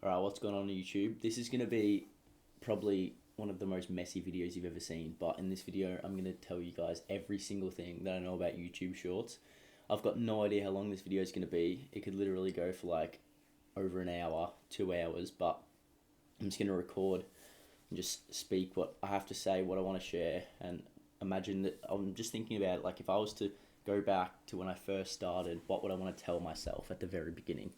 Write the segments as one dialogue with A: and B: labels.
A: Alright, what's going on YouTube? This is going to be probably one of the most messy videos you've ever seen, but in this video I'm going to tell you guys every single thing that I know about YouTube Shorts. I've got no idea how long this video is going to be. It could literally go for like over an hour, 2 hours, but I'm just going to record and just speak what I have to say, what I want to share, and imagine that I'm just thinking about like if I was to go back to when I first started, what would I want to tell myself at the very beginning?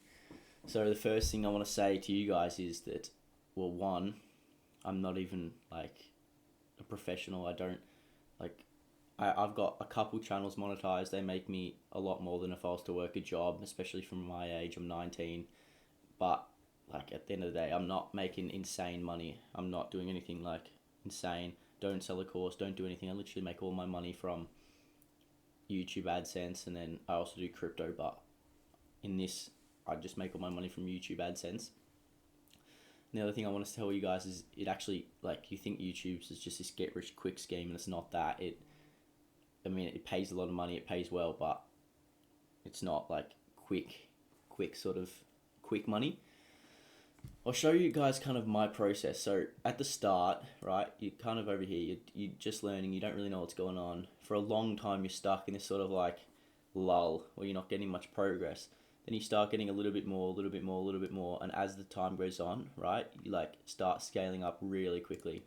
A: So the first thing I want to say to you guys is that, well, one, I'm not even like a professional. I don't like. I've got a couple channels monetized. They make me a lot more than if I was to work a job, especially from my age. I'm 19, but like at the end of the day, I'm not making insane money. I'm not doing anything like insane. Don't sell a course. Don't do anything. I literally make all my money from YouTube AdSense, and then I also do crypto. But in this, I just make all my money from YouTube AdSense. And the other thing I want to tell you guys is it actually, like, you think YouTube's is just this get rich quick scheme, and it's not that. I mean, it pays a lot of money, it pays well, but it's not like quick money. I'll show you guys kind of my process. So at the start, right, you're kind of over here, you're just learning, you don't really know what's going on. For a long time, you're stuck in this sort of like lull where you're not getting much progress. Then you start getting a little bit more, a little bit more, a little bit more, and as the time goes on, right, you like start scaling up really quickly.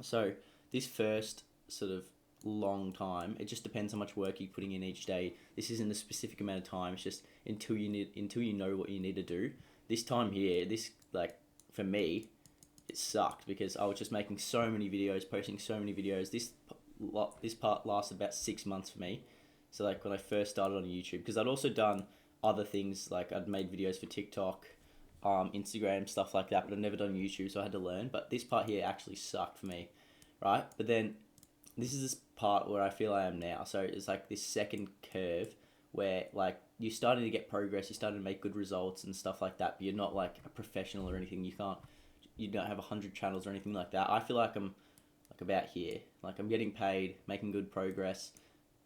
A: So this first sort of long time, it just depends how much work you're putting in each day. This isn't a specific amount of time. It's just until you know what you need to do. This time here, this like for me, it sucked because I was just making so many videos, posting so many videos. This part lasted about 6 months for me. So like when I first started on YouTube, because I'd also done other things, like I'd made videos for TikTok, Instagram, stuff like that, but I'd never done YouTube, so I had to learn. But this part here actually sucked for me, right? But then this is this part where I feel I am now. So it's like this second curve where like you're starting to get progress, you're starting to make good results and stuff like that, but you're not like a professional or anything. You don't have 100 channels or anything like that. I feel like I'm like about here. Like I'm getting paid, making good progress,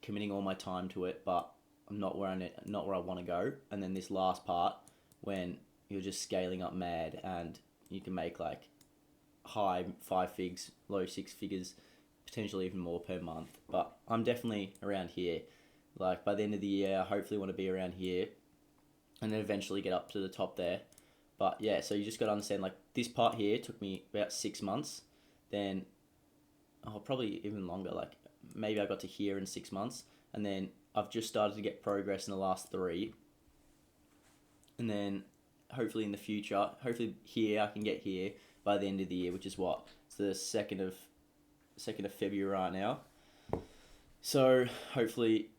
A: committing all my time to it, but I'm not where I want to go. And then this last part, when you're just scaling up mad, and you can make like high 5 figs, low 6 figures, potentially even more per month. But I'm definitely around here. Like by the end of the year, I hopefully want to be around here, and then eventually get up to the top there. But yeah, so you just got to understand, like this part here took me about 6 months. Then, probably even longer. Like maybe I got to here in 6 months, and then I've just started to get progress in the last 3. And then hopefully in the future, hopefully here I can get here by the end of the year, which is what? It's the second of February right now. So hopefully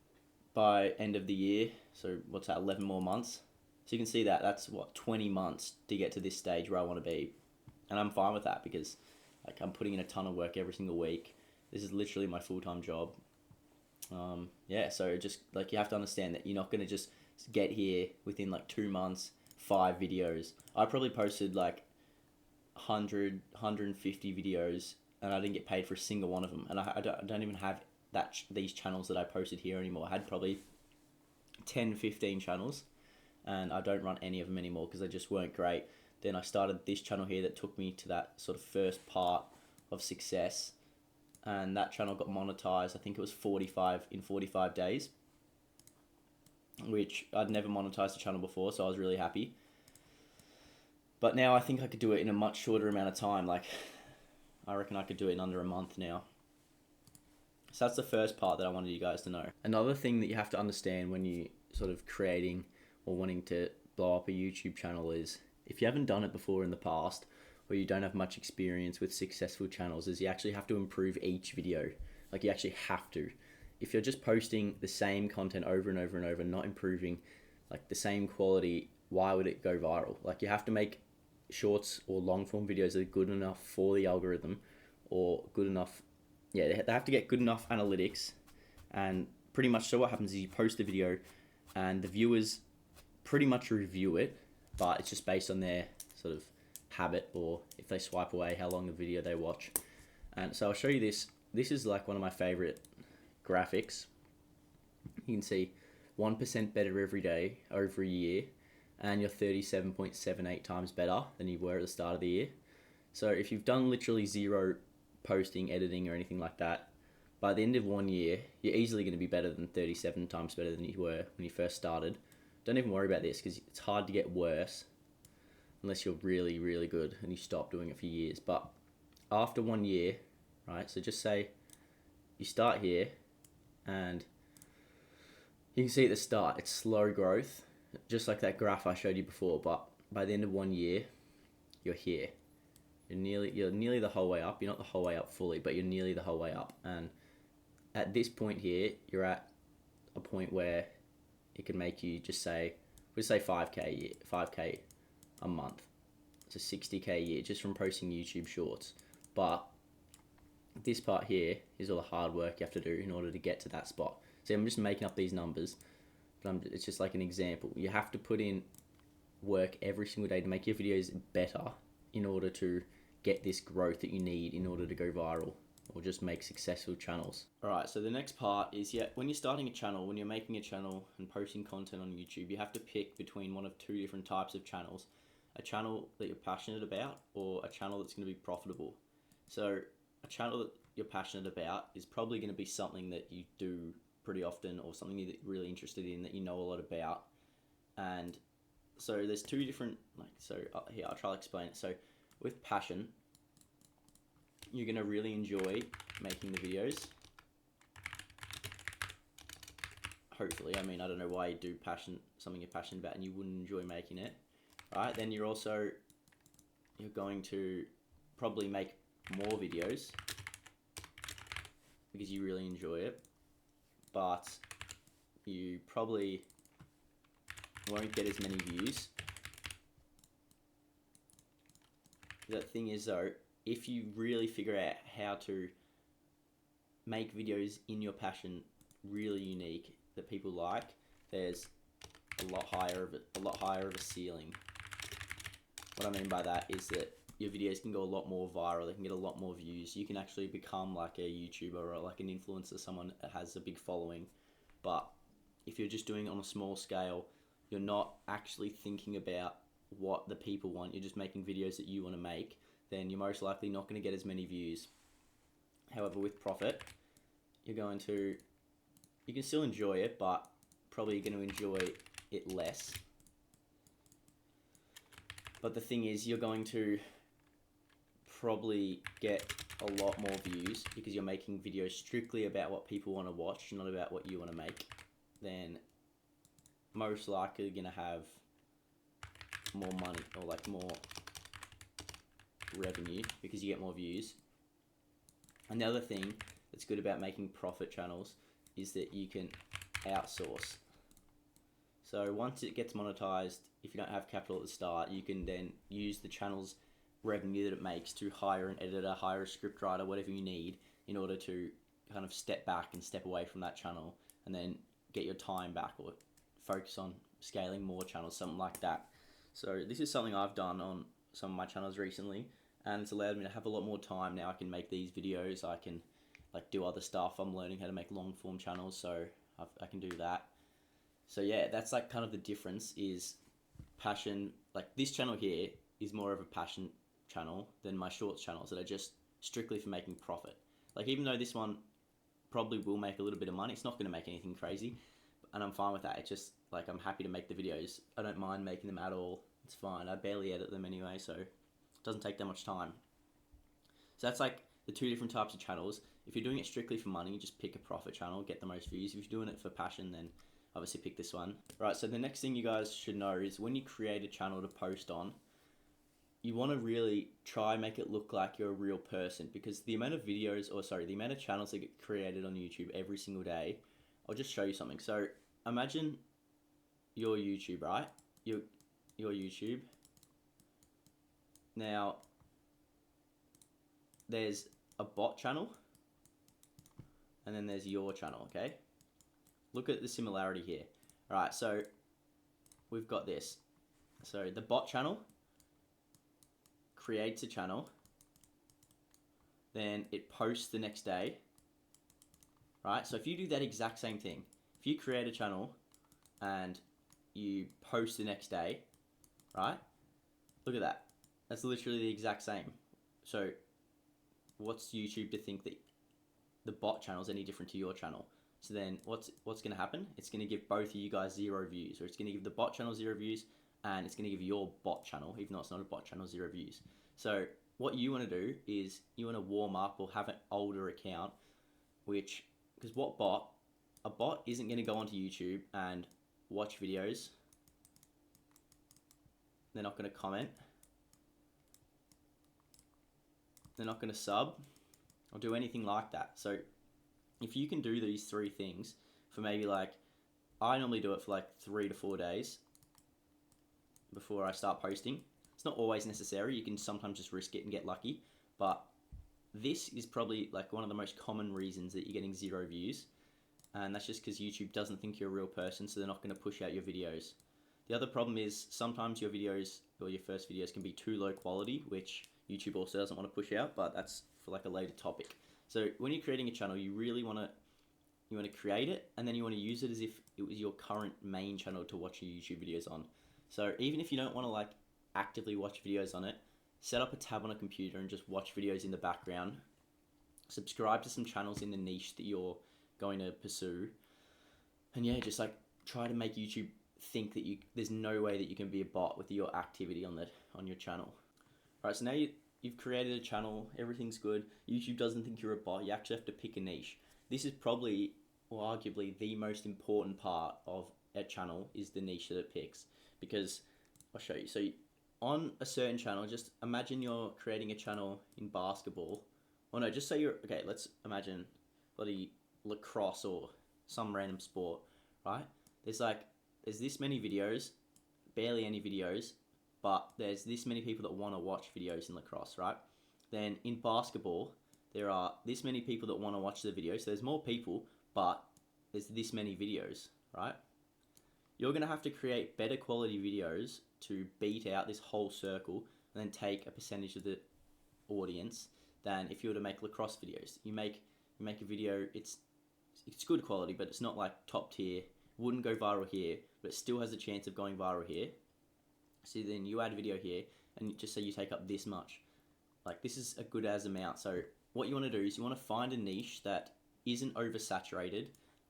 A: by end of the year, so what's that, 11 more months? So you can see that that's what, 20 months to get to this stage where I want to be. And I'm fine with that because like I'm putting in a ton of work every single week. This is literally my full-time job. Yeah, so just like you have to understand that you're not going to just get here within like 2 months, 5 videos. I probably posted like 150 videos, and I didn't get paid for a single one of them. And I don't even have these channels that I posted here anymore. I had probably 10, 15 channels, and I don't run any of them anymore because they just weren't great. Then I started this channel here that took me to that sort of first part of success, and that channel got monetized. I think it was 45 days, which I'd never monetized a channel before, so I was really happy. But now I think I could do it in a much shorter amount of time. Like I reckon I could do it in under a month now. So that's the first part that I wanted you guys to know. Another thing that you have to understand when you sort of creating or wanting to blow up a YouTube channel is, if you haven't done it before in the past, or you don't have much experience with successful channels, is you actually have to improve each video. Like you actually have to. If you're just posting the same content over and over and over, not improving like the same quality, why would it go viral? Like you have to make shorts or long form videos that are good enough for the algorithm, or good enough. Yeah, they have to get good enough analytics, and pretty much so what happens is you post the video and the viewers pretty much review it, but it's just based on their sort of habit, or if they swipe away, how long the video they watch. And so I'll show you this. This is like one of my favorite graphics. You can see 1% better every day over a year, and you're 37.78 times better than you were at the start of the year. So if you've done literally zero posting, editing, or anything like that, by the end of 1 year, you're easily going to be better than 37 times better than you were when you first started. Don't even worry about this, because it's hard to get worse unless you're really, really good and you stop doing it for years. But after 1 year, right, so just say you start here, and you can see at the start, it's slow growth, just like that graph I showed you before, but by the end of 1 year, you're here. You're nearly the whole way up. You're not the whole way up fully, but you're nearly the whole way up. And at this point here, you're at a point where it can make you just say, we'll say 5K a year, 5K a month. It's a 60K a year just from posting YouTube shorts. But this part here is all the hard work you have to do in order to get to that spot. See, I'm just making up these numbers, but it's just like an example. You have to put in work every single day to make your videos better in order to get this growth that you need in order to go viral or just make successful channels. Alright, so the next part is, when you're starting a channel, when you're making a channel and posting content on YouTube, you have to pick between one of two different types of channels. A channel that you're passionate about, or a channel that's going to be profitable. So a channel that you're passionate about is probably going to be something that you do pretty often, or something that you're really interested in, that you know a lot about. And so there's two different, here, I'll try to explain it. So with passion, you're going to really enjoy making the videos. Hopefully, I mean, I don't know why you do something you're passionate about and you wouldn't enjoy making it. Right, then you're going to probably make more videos because you really enjoy it, but you probably won't get as many views. The thing is though, if you really figure out how to make videos in your passion really unique that people like, there's a lot higher of a ceiling. What I mean by that is that your videos can go a lot more viral, they can get a lot more views. You can actually become like a YouTuber or like an influencer, someone that has a big following. But if you're just doing it on a small scale, you're not actually thinking about what the people want, you're just making videos that you want to make, then you're most likely not going to get as many views. However, with profit, you can still enjoy it, but probably you're going to enjoy it less. But the thing is, you're going to probably get a lot more views because you're making videos strictly about what people want to watch, not about what you want to make. Then most likely you're going to have more money, or like more revenue because you get more views. And the other thing that's good about making profit channels is that you can outsource. So once it gets monetized, if you don't have capital at the start, you can then use the channel's revenue that it makes to hire an editor, hire a scriptwriter, whatever you need, in order to kind of step back and step away from that channel and then get your time back, or focus on scaling more channels, something like that. So this is something I've done on some of my channels recently, and it's allowed me to have a lot more time now. I can make these videos, I can like do other stuff. I'm learning how to make long form channels, so I can do that. So yeah, that's like kind of the difference, is passion. Like this channel here is more of a passion channel than my shorts channels that are just strictly for making profit. Like even though this one probably will make a little bit of money, it's not going to make anything crazy, and I'm fine with that. It's just like I'm happy to make the videos. I don't mind making them at all. It's fine. I barely edit them anyway, so it doesn't take that much time. So that's like the two different types of channels. If you're doing it strictly for money, just pick a profit channel, get the most views. If you're doing it for passion, then obviously pick this one. Right, so the next thing you guys should know is when you create a channel to post on, you want to really try and make it look like you're a real person, because the amount of videos, the amount of channels that get created on YouTube every single day, I'll just show you something. So imagine your YouTube, right? Your YouTube. Now, there's a bot channel, and then there's your channel, okay? Look at the similarity here. All right, so we've got this. So the bot channel creates a channel, then it posts the next day, right? So if you do that exact same thing, if you create a channel and you post the next day, right? Look at that. That's literally the exact same. So what's YouTube to think that the bot channel is any different to your channel? So then what's going to happen? It's going to give both of you guys 0 views, or it's going to give the bot channel 0 views, and it's going to give your bot channel, even though it's not a bot channel, 0 views. So what you want to do is you want to warm up or have an older account, because a bot isn't going to go onto YouTube and watch videos. They're not going to comment. They're not going to sub or do anything like that. So if you can do these 3 things for maybe like, I normally do it for like 3 to 4 days before I start posting. It's not always necessary. You can sometimes just risk it and get lucky. But this is probably like one of the most common reasons that you're getting 0 views. And that's just because YouTube doesn't think you're a real person, so they're not going to push out your videos. The other problem is sometimes your videos or your first videos can be too low quality, which YouTube also doesn't want to push out, but that's for like a later topic. So when you're creating a channel, you really want to create it, and then you want to use it as if it was your current main channel to watch your YouTube videos on. So even if you don't want to like actively watch videos on it, set up a tab on a computer and just watch videos in the background. Subscribe to some channels in the niche that you're going to pursue, and yeah, just like try to make YouTube think that there's no way that you can be a bot with your activity on your channel. Alright, so now you've created a channel, everything's good. YouTube doesn't think you're a bot. You actually have to pick a niche. This is probably, or arguably, the most important part of a channel is the niche that it picks. Because I'll show you. So on a certain channel, just imagine you're creating a channel in basketball. Well, no, just say okay, let's imagine bloody lacrosse or some random sport, right? There's this many videos, barely any videos, but there's this many people that want to watch videos in lacrosse, right? Then in basketball, there are this many people that want to watch the videos. So there's more people, but there's this many videos, right? You're going to have to create better quality videos to beat out this whole circle and then take a percentage of the audience than if you were to make lacrosse videos. You make a video, it's good quality, but it's not like top tier. Wouldn't go viral here, but it still has a chance of going viral here. So then you add a video here, and just say you take up this much. Like, this is a good as amount. So what you want to do is you want to find a niche that isn't oversaturated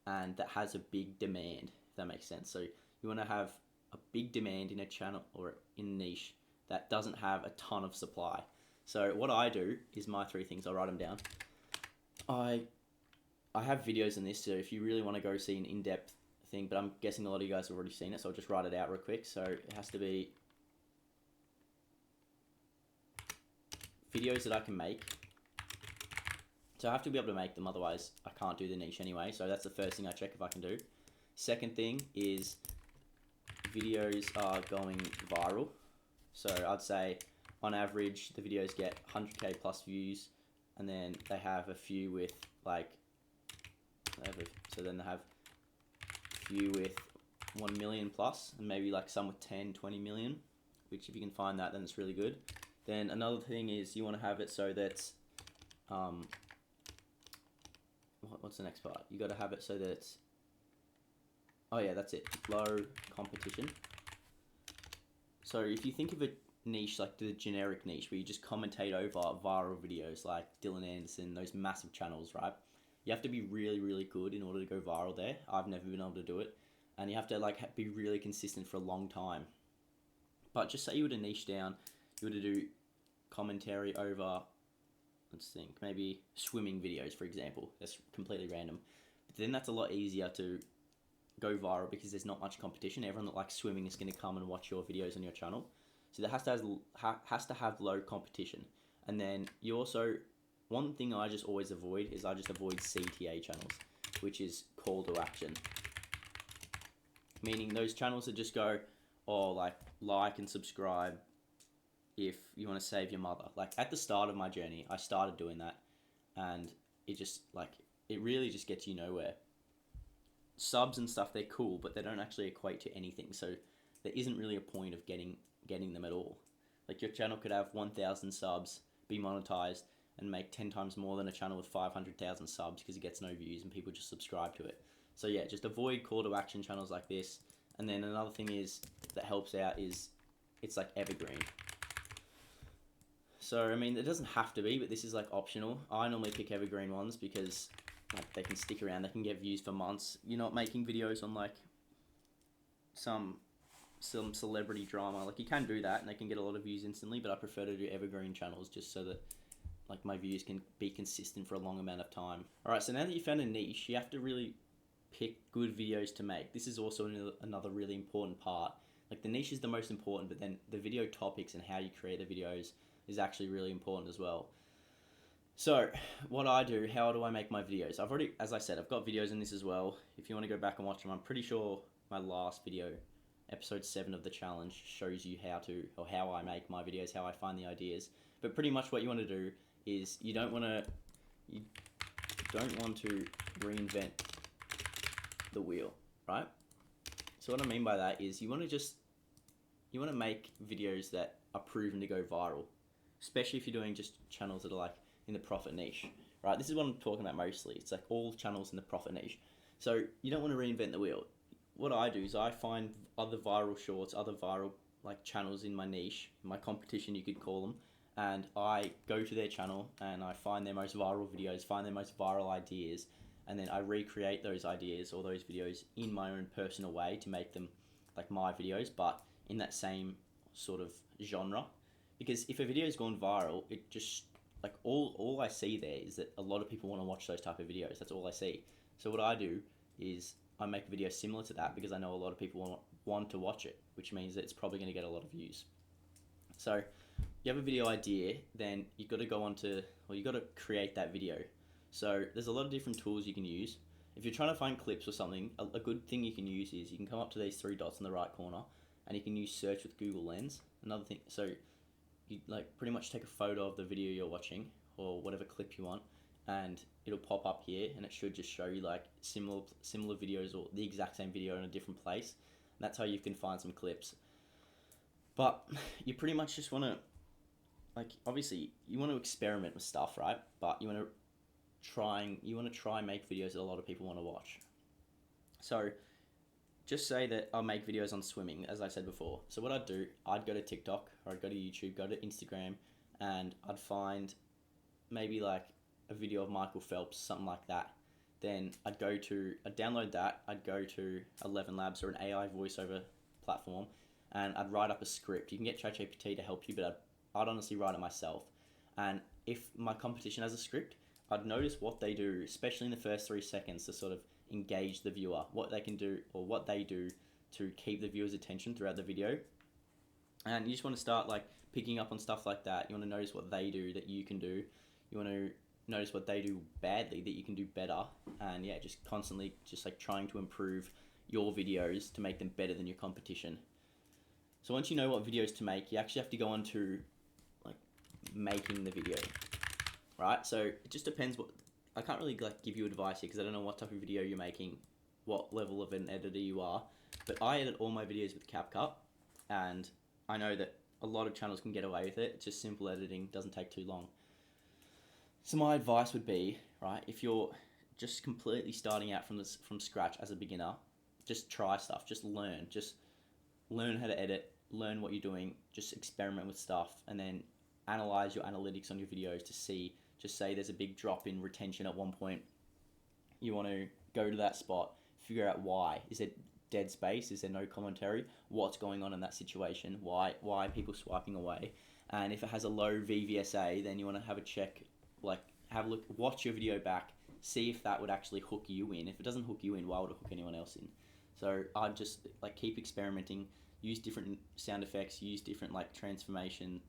A: and that has a big demand, if that makes sense. So you want to have a big demand in a channel or in a niche that doesn't have a ton of supply. So what I do is my 3 things. I'll write them down. I have videos on this, so if you really want to go see an in-depth thing, but I'm guessing a lot of you guys have already seen it, so I'll just write it out real quick. So it has to be videos that I can make. So I have to be able to make them, otherwise I can't do the niche anyway. So that's the first thing I check if I can do. Second thing is videos are going viral. So I'd say on average the videos get 100k plus views, and then they have a few with like, so then they have a few with 1 million plus, and maybe like some with 10, 20 million, which if you can find that, then it's really good. Then another thing is you want to have it so that, what's the next part? You got to have it so that, oh yeah, that's it, low competition. So if you think of a niche like the generic niche where you just commentate over viral videos like Dylan Anderson, those massive channels, right? You have to be really, really good in order to go viral there. I've never been able to do it. And you have to like be really consistent for a long time. But just say you were to niche down, you were to do commentary over, let's think, maybe swimming videos, for example. That's completely random. But then that's a lot easier to go viral because there's not much competition. Everyone that likes swimming is going to come and watch your videos on your channel. So that has to have low competition. And then you also, one thing I just always avoid is I just avoid CTA channels, which is call to action. Meaning those channels that just go, oh, like and subscribe if you want to save your mother. Like at the start of my journey, I started doing that, and it really just gets you nowhere. Subs and stuff, they're cool, but they don't actually equate to anything. So there isn't really a point of getting them at all. Like your channel could have 1,000 subs, be monetized, and make 10 times more than a channel with 500,000 subs because it gets no views and people just subscribe to it. So yeah, just avoid call to action channels like this. And then another thing is that helps out is it's like evergreen. So, I mean, it doesn't have to be, but this is like optional. I normally pick evergreen ones because like they can stick around, they can get views for months. You're not making videos on like some celebrity drama. Like you can do that and they can get a lot of views instantly, but I prefer to do evergreen channels just so that like my views can be consistent for a long amount of time. Alright, so now that you found a niche, you have to really pick good videos to make. This is also another really important part. Like the niche is the most important, but then the video topics and how you create the videos is actually really important as well. So what I do, how do I make my videos? I've already, as I said, I've got videos in this as well. If you want to go back and watch them, I'm pretty sure my last video, episode 7 of the challenge, shows you how to, or how I make my videos, how I find the ideas. But pretty much what you want to do is you don't want to reinvent the wheel, right? So what I mean by that is you want to make videos that are proven to go viral, especially if you're doing just channels that are like in the profit niche, right? This is what I'm talking about mostly. It's like all channels in the profit niche. So you don't want to reinvent the wheel. What I do is I find other viral shorts, other viral like channels in my niche, my competition you could call them, and I go to their channel and I find their most viral videos, find their most viral ideas, and then I recreate those ideas or those videos in my own personal way to make them like my videos, but in that same sort of genre. Because if a video's gone viral, it just like all I see there is that a lot of people want to watch those type of videos. That's all I see. So what I do is I make a video similar to that because I know a lot of people want to watch it, which means that it's probably going to get a lot of views. So you have a video idea, then you've got to go on to, or you've got to create that video. So there's a lot of different tools you can use. If you're trying to find clips or something, a good thing you can use is you can come up to these 3 dots in the right corner and you can use search with Google Lens. Another thing, so you like pretty much take a photo of the video you're watching or whatever clip you want, and it'll pop up here and it should just show you like similar videos or the exact same video in a different place. And that's how you can find some clips. But you pretty much just want to, like, obviously you want to experiment with stuff, right? But you want to try and make videos that a lot of people want to watch. So just say that I'll make videos on swimming, as I said before. So what I'd do, I'd go to TikTok or I'd go to YouTube, go to Instagram, and I'd find maybe like a video of Michael Phelps, something like that. Then I'd download that, I'd go to 11 Labs or an AI voiceover platform, and I'd write up a script. You can get ChatGPT to help you, but I'd honestly write it myself. And if my competition has a script, I'd notice what they do, especially in the first 3 seconds, to sort of engage the viewer, what they can do or what they do to keep the viewer's attention throughout the video. And you just want to start like picking up on stuff like that. You want to notice what they do that you can do. You want to notice what they do badly that you can do better. And yeah, just constantly just like trying to improve your videos to make them better than your competition. So once you know what videos to make, you actually have to go on to like making the video, right? So it just depends I can't really like give you advice here because I don't know what type of video you're making, what level of an editor you are, but I edit all my videos with CapCut, and I know that a lot of channels can get away with it. It's just simple editing, doesn't take too long. So my advice would be, right, if you're just completely starting out from scratch as a beginner, just try stuff, just learn how to edit, learn what you're doing, just experiment with stuff, and then analyze your analytics on your videos to see, just say there's a big drop in retention at one point. You want to go to that spot, figure out why. Is it dead space? Is there no commentary? What's going on in that situation? Why are people swiping away? And if it has a low VVSA, then you want to have a check, like have a look, watch your video back, see if that would actually hook you in. If it doesn't hook you in, why would it hook anyone else in? So I'd just like keep experimenting, use different sound effects, use different like transitions,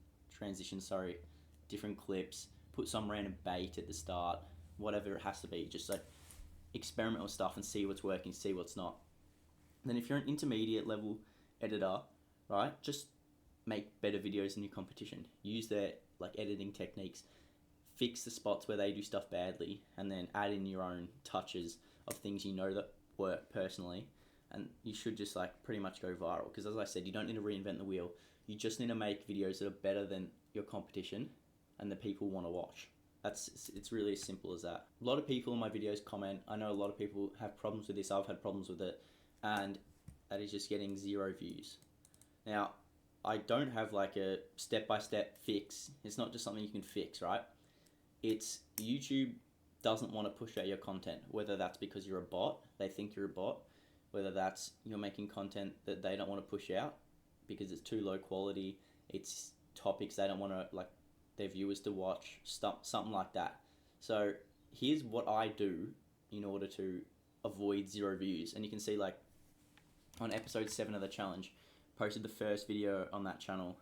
A: different clips, put some random bait at the start, whatever it has to be. Just like experiment with stuff and see what's working, see what's not. And then if you're an intermediate level editor, right, just make better videos than your competition. Use their like editing techniques, fix the spots where they do stuff badly, and then add in your own touches of things you know that work personally. And you should just like pretty much go viral. Because as I said, you don't need to reinvent the wheel. You just need to make videos that are better than your competition and that people want to watch. It's really as simple as that. A lot of people in my videos comment. I know a lot of people have problems with this. I've had problems with it, and that is just getting 0 views. Now, I don't have like a step-by-step fix. It's not just something you can fix, right? It's YouTube doesn't want to push out your content, whether that's because you're a bot, they think you're a bot, whether that's you're making content that they don't want to push out because it's too low quality, it's topics they don't want to like their viewers to watch, something like that. So here's what I do in order to avoid 0 views. And you can see like on episode 7 of the challenge, posted the first video on that channel.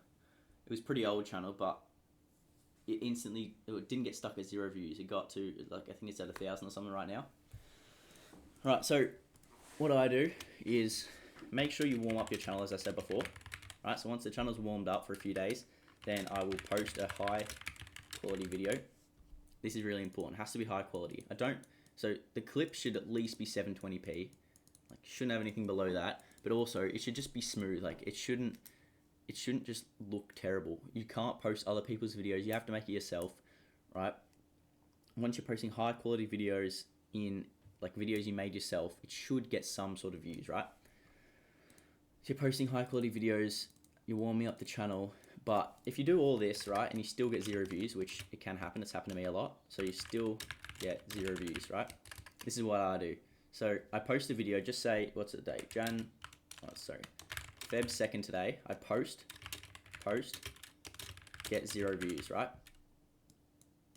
A: It was a pretty old channel, but it didn't get stuck at 0 views. It got to like, I think it's at 1,000 or something right now. Right, so what I do is make sure you warm up your channel, as I said before. Right, so once the channel's warmed up for a few days, then I will post a high quality video. This is really important. It has to be high quality. So the clip should at least be 720p. Like, shouldn't have anything below that. But also, it should just be smooth. Like, it shouldn't just look terrible. You can't post other people's videos. You have to make it yourself, right? Once you're posting high quality videos in like videos you made yourself, it should get some sort of views, right? So you're posting high quality videos, you're warming up the channel, but if you do all this, right, and you still get 0 views, which it can happen, it's happened to me a lot, so you still get 0 views, right? This is what I do. So I post a video, just say, what's the date? Feb 2nd today. I post, get 0 views, right?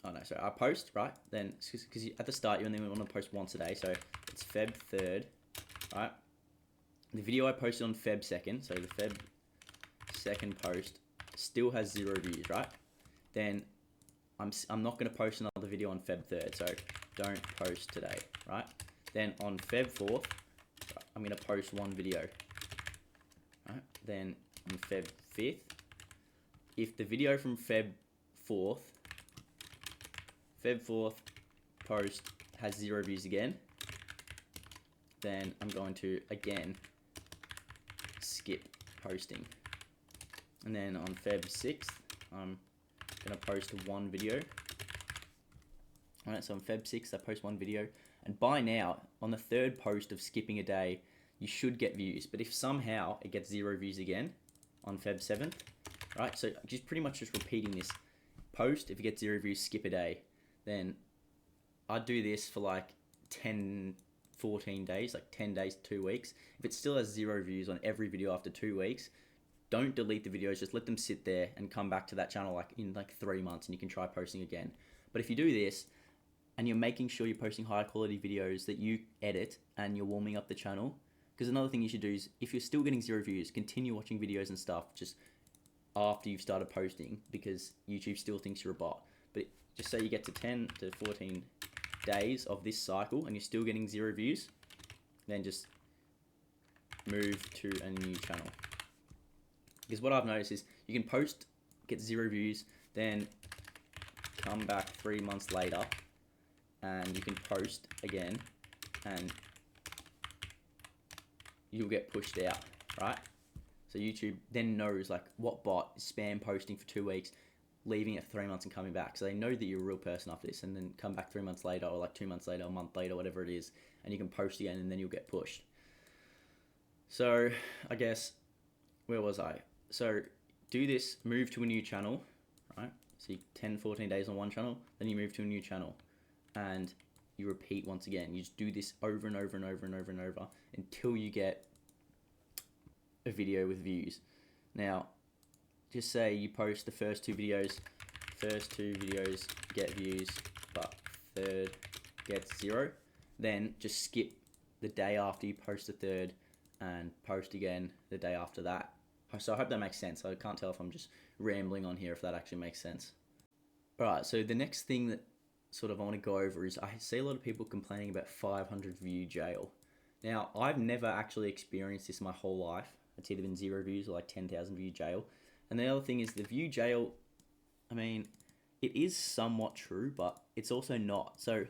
A: Oh no, sorry, I post, right? Then, because at the start you only want to post once a day, so it's Feb 3rd, right? The video I posted on Feb 2nd, so the Feb 2nd post still has 0 views, right? Then I'm not going to post another video on Feb 3rd, so don't post today, right? Then on Feb 4th, I'm going to post 1 video, right? Then on Feb 5th, if the video from Feb 4th post has 0 views again, then I'm going to again skip posting. And then on Feb 6th, I'm going to post 1 video. Alright, so on Feb 6th, I post 1 video. And by now, on the 3rd post of skipping a day, you should get views. But if somehow it gets 0 views again on Feb 7th, right? So just pretty much just repeating this. Post, if you get 0 views, skip a day. Then I'd do this for like 10, 14 days, like 10 days, 2 weeks. If it still has 0 views on every video after 2 weeks, don't delete the videos, just let them sit there and come back to that channel like in like 3 months and you can try posting again. But if you do this and you're making sure you're posting high quality videos that you edit and you're warming up the channel, because another thing you should do is if you're still getting 0 views, continue watching videos and stuff just after you've started posting, because YouTube still thinks you're a bot. But just say you get to 10 to 14 days of this cycle and you're still getting 0 views, then just move to a new channel. Because what I've noticed is you can post, get 0 views, then come back 3 months later and you can post again and you'll get pushed out, right? So YouTube then knows like what bot is spam posting for 2 weeks, leaving it for 3 months and coming back. So they know that you're a real person after this, and then come back 3 months later or like 2 months later, a month later, whatever it is, and you can post again and then you'll get pushed. So I guess, where was I? So do this, move to a new channel, right? So 10, 14 days on one channel, then you move to a new channel and you repeat once again. You just do this over and over and over and over and over until you get a video with views. Now, just say you post the first two videos get views, but third gets 0. Then just skip the day after you post the third and post again the day after that. So I hope that makes sense. I can't tell if I'm just rambling on here, if that actually makes sense. Alright, so the next thing that sort of I want to go over is I see a lot of people complaining about 500 view jail. Now, I've never actually experienced this my whole life. It's either been 0 views or like 10,000 view jail. And the other thing is the view jail, I mean, it is somewhat true, but it's also not. So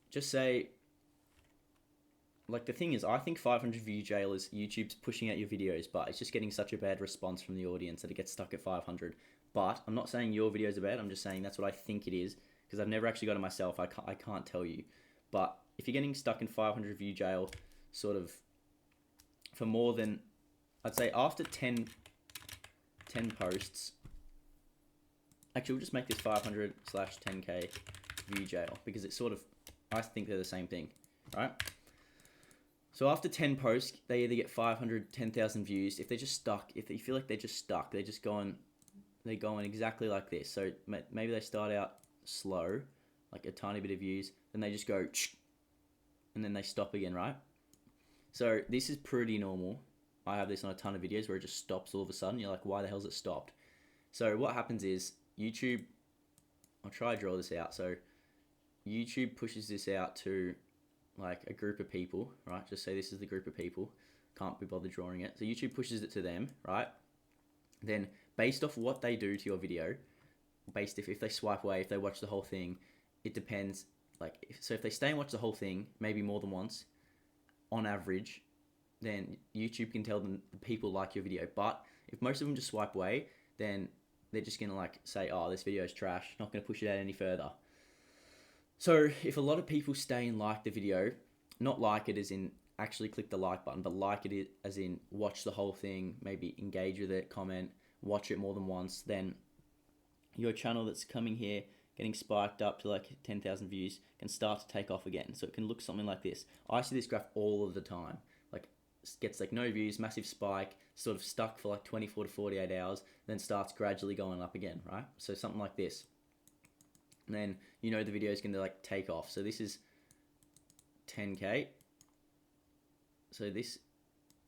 A: just say, like the thing is, I think 500 view jail is YouTube's pushing out your videos, but it's just getting such a bad response from the audience that it gets stuck at 500. But I'm not saying your videos are bad, I'm just saying that's what I think it is, because I've never actually got it myself, I can't tell you. But if you're getting stuck in 500 view jail, sort of, for more than, I'd say after 10 10 posts. Actually, we'll just make this 500/10k view jail because it's sort of, I think they're the same thing, right? So after 10 posts, they either get 500, 10,000 views. If they're just stuck, if you feel like they're just stuck, they're going exactly like this. So maybe they start out slow, like a tiny bit of views, then they just go, and then they stop again, right? So this is pretty normal. I have this on a ton of videos where it just stops all of a sudden. You're like, why the hell's it stopped? So what happens is YouTube, I'll try to draw this out. So YouTube pushes this out to like a group of people, right? Just say this is the group of people. Can't be bothered drawing it. So YouTube pushes it to them, right? Then based off what they do to your video, if they swipe away, if they watch the whole thing, it depends. So if they stay and watch the whole thing, maybe more than once, on average, then YouTube can tell them the people like your video. But if most of them just swipe away, then they're just gonna like say, oh, this video is trash, not gonna push it out any further. So if a lot of people stay and like the video, not like it as in actually click the like button, but like it as in watch the whole thing, maybe engage with it, comment, watch it more than once, then your channel that's coming here, getting spiked up to like 10,000 views, can start to take off again. So it can look something like this. I see this graph all of the time. Like, gets like no views, massive spike, sort of stuck for like 24 to 48 hours, then starts gradually going up again, right? So something like this. And then you know the video is going to like take off. So this is 10k. So this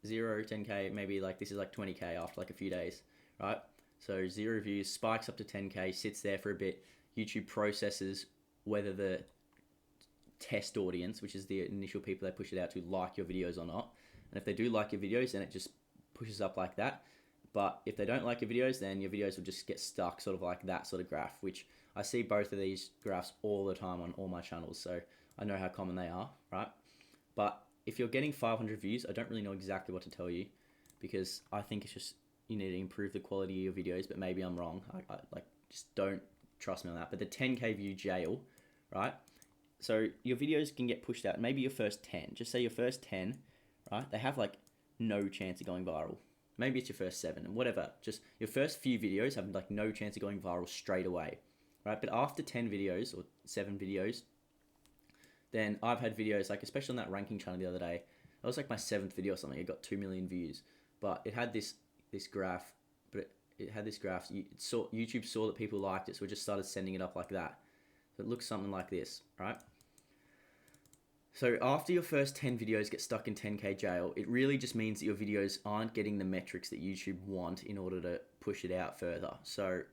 A: 0, 10k, maybe like this is like 20k after like a few days, right? So 0 views, spikes up to 10k, sits there for a bit. YouTube processes whether the test audience, which is the initial people they push it out to, like your videos or not. And if they do like your videos, then it just pushes up like that. But if they don't like your videos, then your videos will just get stuck sort of like that sort of graph, which I see both of these graphs all the time on all my channels. So I know how common they are, right? But if you're getting 500 views, I don't really know exactly what to tell you because I think it's just you need to improve the quality of your videos, but maybe I'm wrong. I like just don't trust me on that. But the 10k view jail, right? So your videos can get pushed out. Maybe your first 10. Just say your first 10, right? They have like no chance of going viral. Maybe it's your first 7 and whatever. Just your first few videos have like no chance of going viral straight away, right? But after 10 videos or 7 videos, then I've had videos like, especially on that ranking channel the other day, that was like my 7th video or something. It got 2 million views, but it had this graph. But it had this graph. YouTube saw that people liked it, so it just started sending it up like that. So it looks something like this, right? So after your first 10 videos get stuck in 10k jail, it really just means that your videos aren't getting the metrics that YouTube want in order to push it out further. So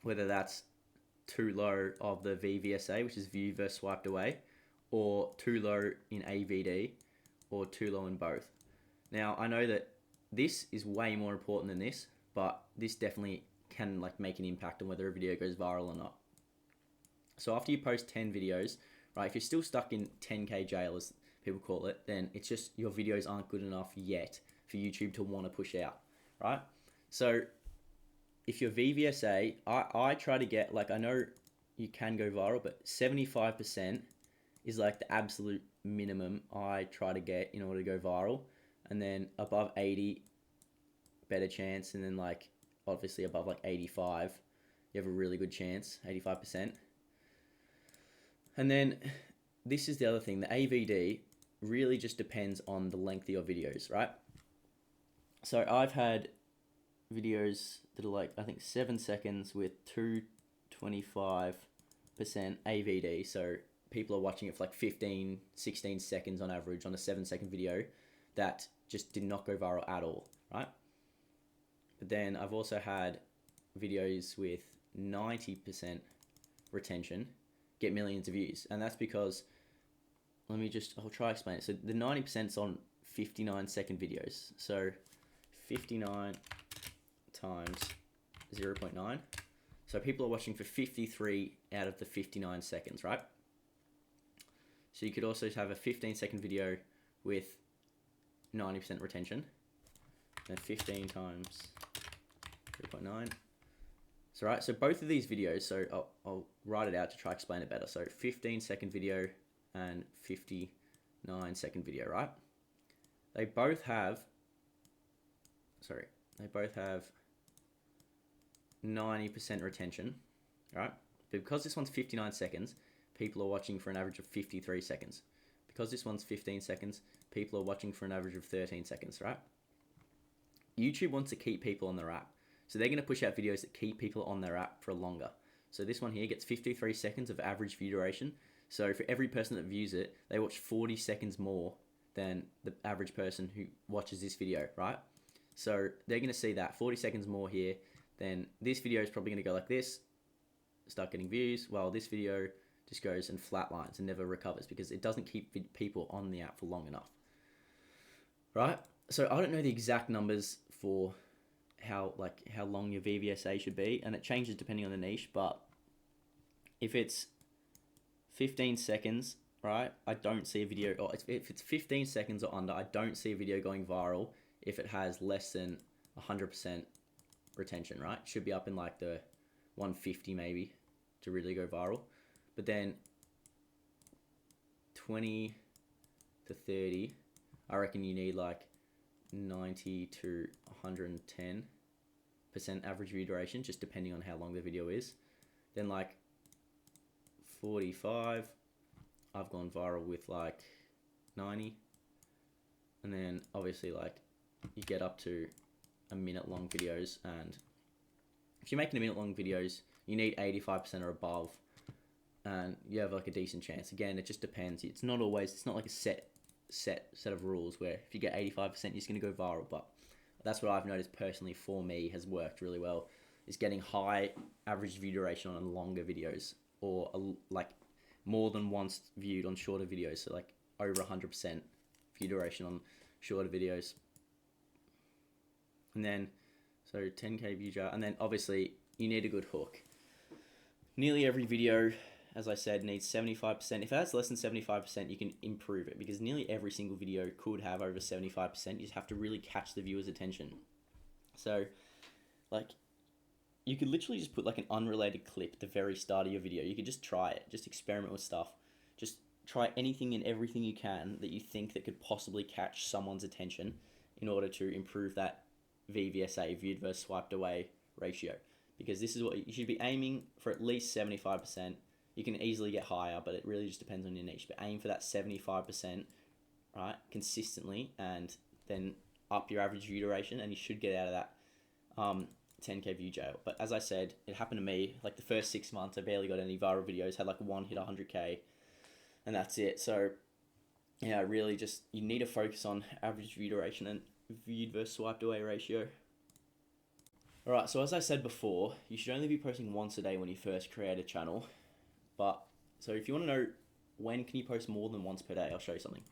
A: whether that's too low of the VVSA, which is view versus swiped away, or too low in AVD, or too low in both. Now, I know that this is way more important than this, but this definitely can like make an impact on whether a video goes viral or not. So after you post 10 videos, right, if you're still stuck in 10k jail, as people call it, then it's just your videos aren't good enough yet for YouTube to want to push out, right? So if your VVSA, I try to get, like, I know you can go viral, but 75% is like the absolute minimum I try to get in order to go viral. And then above 80, better chance. And then like, obviously above like 85, you have a really good chance, 85%. And then this is the other thing, the AVD really just depends on the length of your videos, right? So I've had videos that are like, I think 7 seconds with 225% AVD. So people are watching it for like 15, 16 seconds on average on a 7-second video that just did not go viral at all, right? But then I've also had videos with 90% retention get millions of views. And that's because, I'll try to explain it. So the 90% is on 59-second videos. So 59 times 0.9. So people are watching for 53 out of the 59 seconds, right? So you could also have a 15-second video with 90% retention. And 15 times 0.9. So right, so both of these videos, so I'll write it out to try to explain it better. So 15-second video and 59-second video, right? They both have, They both have 90% retention, right? But because this one's 59 seconds, people are watching for an average of 53 seconds. Because this one's 15 seconds, people are watching for an average of 13 seconds, right? YouTube wants to keep people on their app. So they're going to push out videos that keep people on their app for longer. So this one here gets 53 seconds of average view duration. So for every person that views it, they watch 40 seconds more than the average person who watches this video, right? So they're going to see that 40 seconds more here. Then this video is probably going to go like this, start getting views, while this video just goes and flatlines and never recovers because it doesn't keep people on the app for long enough, right? So I don't know the exact numbers for how long your VVSA should be, and it changes depending on the niche, but if it's 15 seconds, right, I don't see a video, or if it's 15 seconds or under, I don't see a video going viral if it has less than 100% retention, right? It should be up in like the 150 maybe to really go viral. But then 20 to 30, I reckon you need like 90 to 110% average view duration, just depending on how long the video is. Then like 45, I've gone viral with like 90. And then obviously like you get up to a minute long videos, and if you're making a minute long videos, you need 85% or above, and you have like a decent chance. Again, it just depends. It's not like a set of rules where if you get 85%, you're just going to go viral. But that's what I've noticed personally for me has worked really well, is getting high average view duration on longer videos, or like more than once viewed on shorter videos. So like over 100% view duration on shorter videos. And then, so 10K view jar, and then obviously you need a good hook. Nearly every video, as I said, needs 75%. If it has less than 75%, you can improve it, because nearly every single video could have over 75%. You just have to really catch the viewer's attention. So, like, you could literally just put like an unrelated clip at the very start of your video. You could just try it, just experiment with stuff. Just try anything and everything you can that you think that could possibly catch someone's attention in order to improve that VVSA, viewed versus swiped away ratio, because this is what you should be aiming for, at least 75%. You can easily get higher, but it really just depends on your niche. But aim for that 75%, right, consistently, and then up your average view duration, and you should get out of that 10K view jail. But as I said, it happened to me. Like the first 6 months, I barely got any viral videos. Had like one hit 100K, and that's it. So yeah, really just you need to focus on average view duration and viewed versus swiped away ratio. Alright, so as I said before, you should only be posting once a day when you first create a channel. But, so if you want to know when can you post more than once per day, I'll show you something.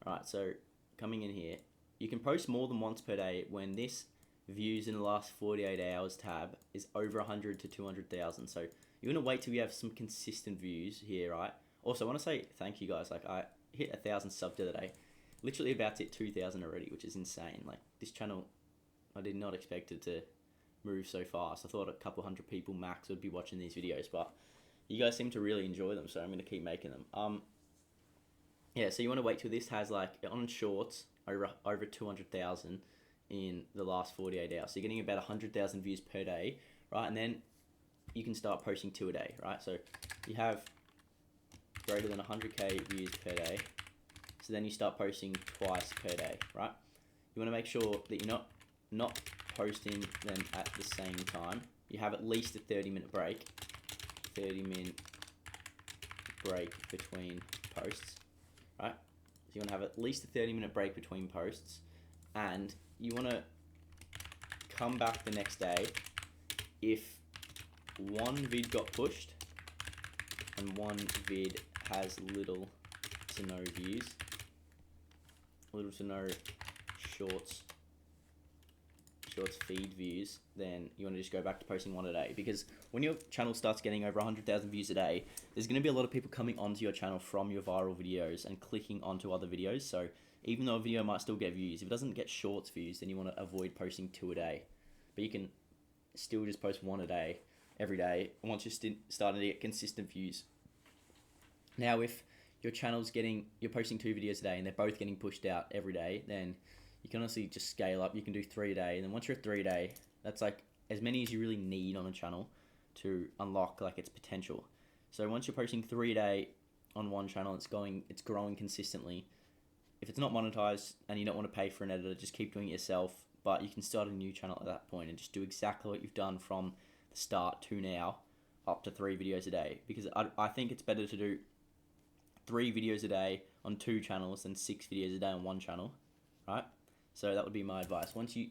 A: Alright, so coming in here, you can post more than once per day when this views in the last 48 hours tab is over 100 to 200,000. So you want to wait till you have some consistent views here, right? Also, I want to say thank you guys. Like, I hit 1,000 subs the other day. Literally about to hit 2,000 already, which is insane. Like, this channel, I did not expect it to move so fast. I thought a couple hundred people max would be watching these videos, but you guys seem to really enjoy them, so I'm going to keep making them. Yeah, so you want to wait till this has, like, on shorts, over 200,000 in the last 48 hours. So you're getting about 100,000 views per day, right? And then you can start posting 2 a day, right? So you have greater than 100K views per day. So then you start posting twice per day, right? You want to make sure that you're not posting them at the same time. You have at least a 30-minute break. 30-minute break between posts, right? So you want to have at least a 30-minute break between posts, and you want to come back the next day if one vid got pushed and one vid has little to no views, little to no shorts feed views, then you want to just go back to posting one a day, because when your channel starts getting over 100,000 views a day, there's going to be a lot of people coming onto your channel from your viral videos and clicking onto other videos. So even though a video might still get views, if it doesn't get shorts views, then you want to avoid posting 2 a day. But you can still just post 1 a day every day once you're starting to get consistent views. Now, if your channel's you're posting 2 videos a day and they're both getting pushed out every day, then you can honestly just scale up. You can do 3 a day, and then once you're at 3 a day, that's like as many as you really need on a channel to unlock like its potential. So once you're posting 3 a day on one channel, it's growing consistently. If it's not monetized and you don't want to pay for an editor, just keep doing it yourself. But you can start a new channel at that point and just do exactly what you've done from the start to now, up to 3 videos a day. Because I think it's better to do 3 videos a day on 2 channels than 6 videos a day on 1 channel, right? So that would be my advice. Once you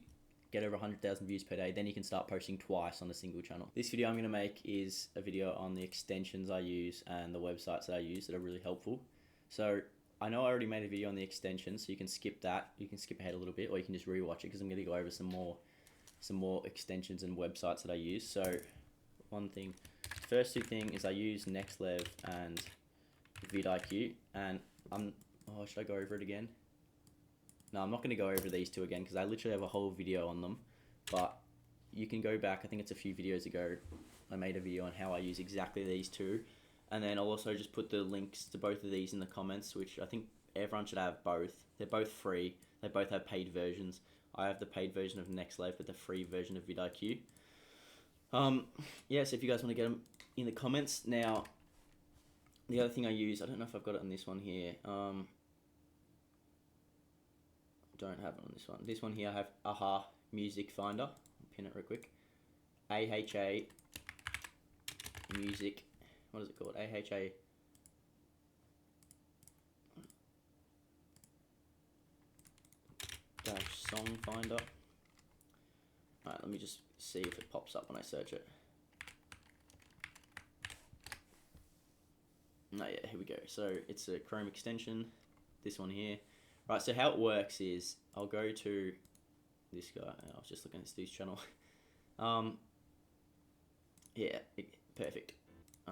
A: get over 100,000 views per day, then you can start posting twice on a single channel. This video I'm going to make is a video on the extensions I use and the websites that I use that are really helpful. So I know I already made a video on the extensions, so you can skip that. You can skip ahead a little bit, or you can just rewatch it because I'm going to go over some more extensions and websites that I use. So first two things is I use NextLev and vidIQ, and should I go over it again? No, I'm not going to go over these two again because I literally have a whole video on them, but you can go back. I think it's a few videos ago I made a video on how I use exactly these two, and then I'll also just put the links to both of these in the comments, which I think everyone should have both. They're both free. They both have paid versions. I have the paid version of NextLev, but the free version of vidIQ. So if you guys want to get them in the comments. Now, the other thing I use, I don't know if I've got it on this one here. Don't have it on this one. This one here I have AHA Music Finder. I'll pin it real quick. AHA Music. What is it called? AHA. Dash Song Finder. Alright, let me just see if it pops up when I search it. No, yeah, here we go. So it's a Chrome extension. This one here. Right, so how it works is I'll go to this guy. I was just looking at Steve's channel. Perfect.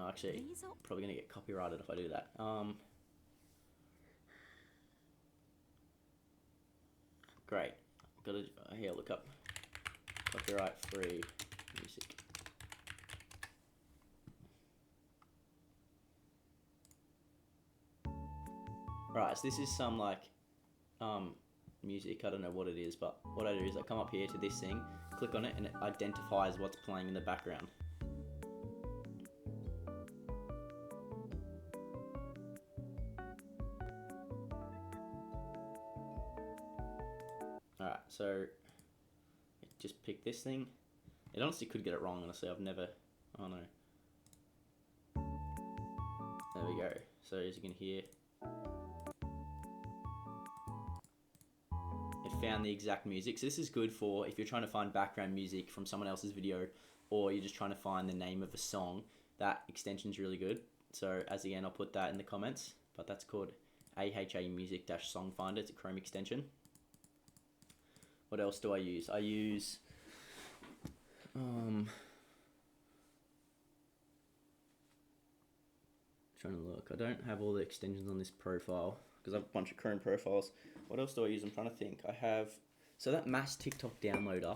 A: Actually, probably going to get copyrighted if I do that. Great. Got to here look up copyright free music. Right, so this is some like music. I don't know what it is, but what I do is I come up here to this thing, click on it, and it identifies what's playing in the background. Alright, so just pick this thing. It honestly could get it wrong, honestly. I've never... Oh no. There we go. So as you can hear, it found the exact music. So this is good for if you're trying to find background music from someone else's video, or you're just trying to find the name of a song. That extension's really good. So as again, I'll put that in the comments, but that's called AHA Music-Song Finder. It's a Chrome extension. What else do I use? I use trying to look. I don't have all the extensions on this profile because I have a bunch of Chrome profiles. What else do I use? I'm trying to think. I have, so that mass TikTok downloader,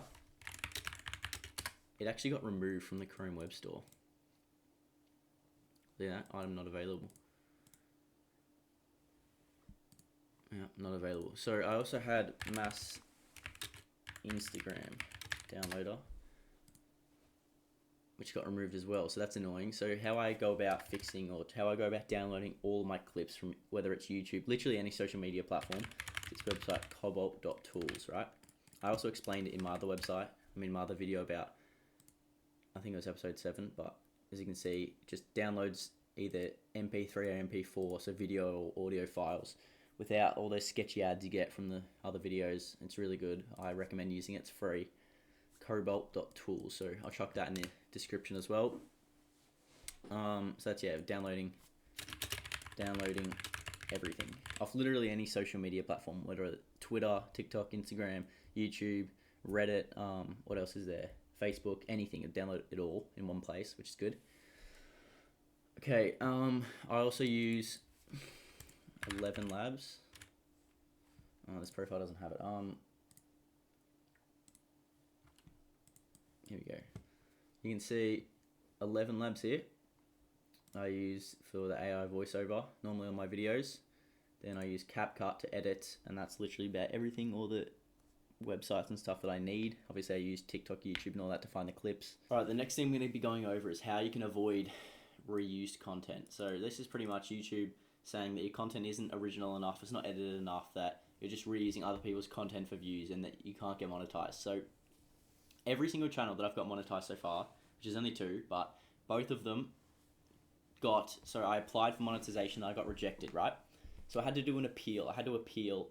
A: it actually got removed from the Chrome Web Store. Yeah, item not available. Yeah, not available. So I also had mass Instagram downloader, which got removed as well, so that's annoying. So how I go about fixing, or how I go about downloading all my clips from, whether it's YouTube, literally any social media platform, this website cobalt.tools, right? I also explained it in my other website, my other video about, I think it was episode 7, but as you can see, it just downloads either MP3 or MP4, so video or audio files, without all those sketchy ads you get from the other videos. It's really good. I recommend using it. It's free. Cobalt.tools. So I'll chuck that in the description as well. So that's, yeah, downloading everything off literally any social media platform, whether it's Twitter, TikTok, Instagram, YouTube, Reddit, what else is there? Facebook, anything. Download it all in one place, which is good. Okay, I also use 11 Labs. Oh, this profile doesn't have it. Here we go. You can see 11 Labs here. I use for the AI voiceover normally on my videos. Then I use CapCut to edit, and that's literally about everything. All the websites and stuff that I need. Obviously I use TikTok, YouTube and all that to find the clips. Alright, the next thing I'm going to be going over is how you can avoid reused content. So this is pretty much YouTube saying that your content isn't original enough, it's not edited enough, that you're just reusing other people's content for views and that you can't get monetized. So every single channel that I've got monetized so far, which is only 2, but both of them so I applied for monetization and I got rejected, right? So I had to do an appeal. I had to appeal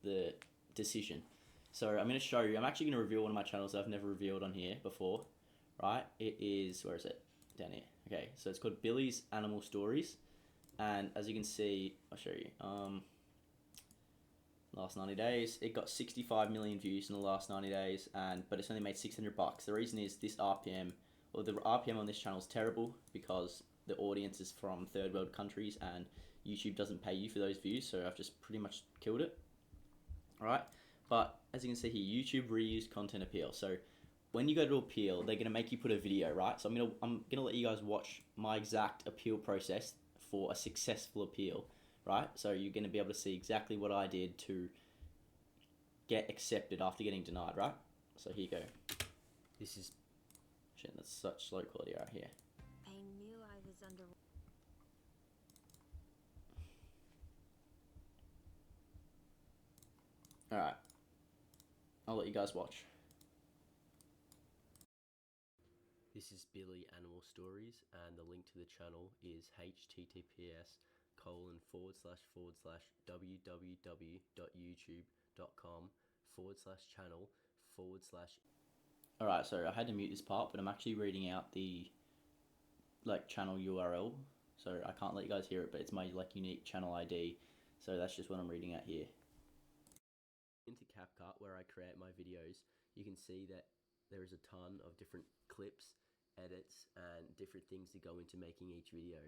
A: the decision. So I'm going to show you, I'm actually going to reveal one of my channels that I've never revealed on here before, right? It is, where is it? Down here. Okay, so it's called Billy's Animal Stories. And as you can see, I'll show you. Last 90 days, it got 65 million views in the last 90 days, but it's only made $600. The reason is this RPM, or the RPM on this channel is terrible because the audience is from third world countries and YouTube doesn't pay you for those views, so I've just pretty much killed it. Alright, but as you can see here, YouTube reused content appeal. So when you go to appeal, they're going to make you put a video, right? So I'm gonna let you guys watch my exact appeal process for a successful appeal, right? So you're going to be able to see exactly what I did to get accepted after getting denied, right? So here you go. This is, shit, that's such slow quality right here.
B: I knew I was under.
A: Alright, I'll let you guys watch. This is Billy Animal Stories, and the link to the channel is https://www.youtube.com/channel/ Alright, so I had to mute this part, but I'm actually reading out the channel URL, so I can't let you guys hear it, but it's my unique channel ID, so that's just what I'm reading out here. Into CapCut, where I create my videos, you can see that there is a ton of different clips, edits, and different things that go into making each video.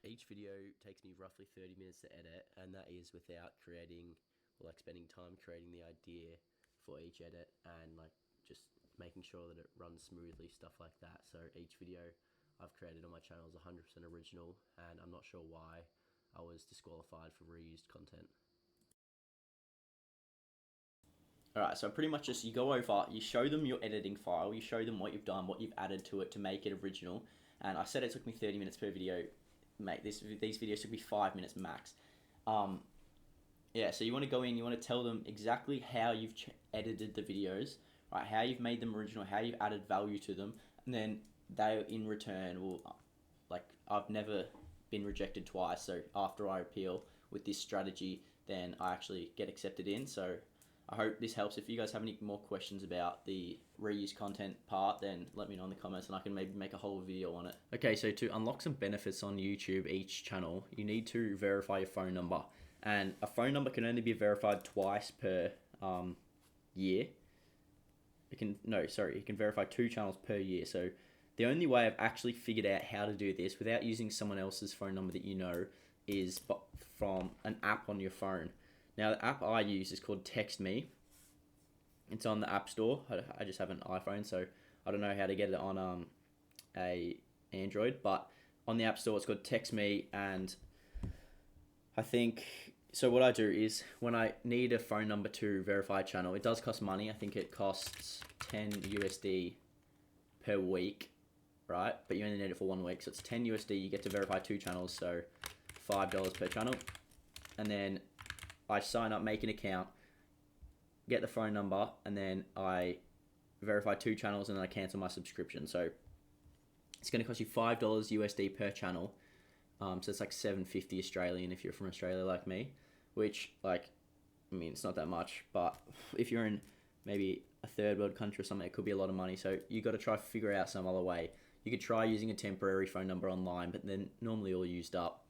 A: Each video takes me roughly 30 minutes to edit, and that is without creating, or spending time creating the idea for each edit and just making sure that it runs smoothly, stuff like that. So each video I've created on my channel is 100% original, and I'm not sure why I was disqualified for reused content. Alright, so pretty much just you go over, you show them your editing file, you show them what you've done, what you've added to it to make it original. And I said it took me 30 minutes per video. Mate, these videos took me 5 minutes max. Yeah, so you want to go in, you want to tell them exactly how you've edited the videos, right? How you've made them original, how you've added value to them, and then they in return will, I've never been rejected twice, so after I appeal with this strategy, then I actually get accepted in. So I hope this helps. If you guys have any more questions about the reuse content part, then let me know in the comments and I can maybe make a whole video on it. Okay, so to unlock some benefits on YouTube, each channel, you need to verify your phone number. And a phone number can only be verified twice per year. You can verify 2 channels per year. So the only way I've actually figured out how to do this without using someone else's phone number that you know is from an app on your phone. Now, the app I use is called Text Me. It's on the App Store. I just have an iPhone, so I don't know how to get it on a Android, but on the App Store it's called Text Me. And I think, so what I do is when I need a phone number to verify a channel, it does cost money. I think it costs 10 USD per week, right? But you only need it for 1 week, so it's 10 USD. You get to verify 2 channels, so $5 per channel. And then I sign up, make an account, get the phone number, and then I verify 2 channels, and then I cancel my subscription. So it's going to cost you $5 USD per channel. So it's like $7.50 Australian if you're from Australia like me, which it's not that much, but if you're in maybe a third world country or something, it could be a lot of money. So you got to try to figure out some other way. You could try using a temporary phone number online, but then normally all used up.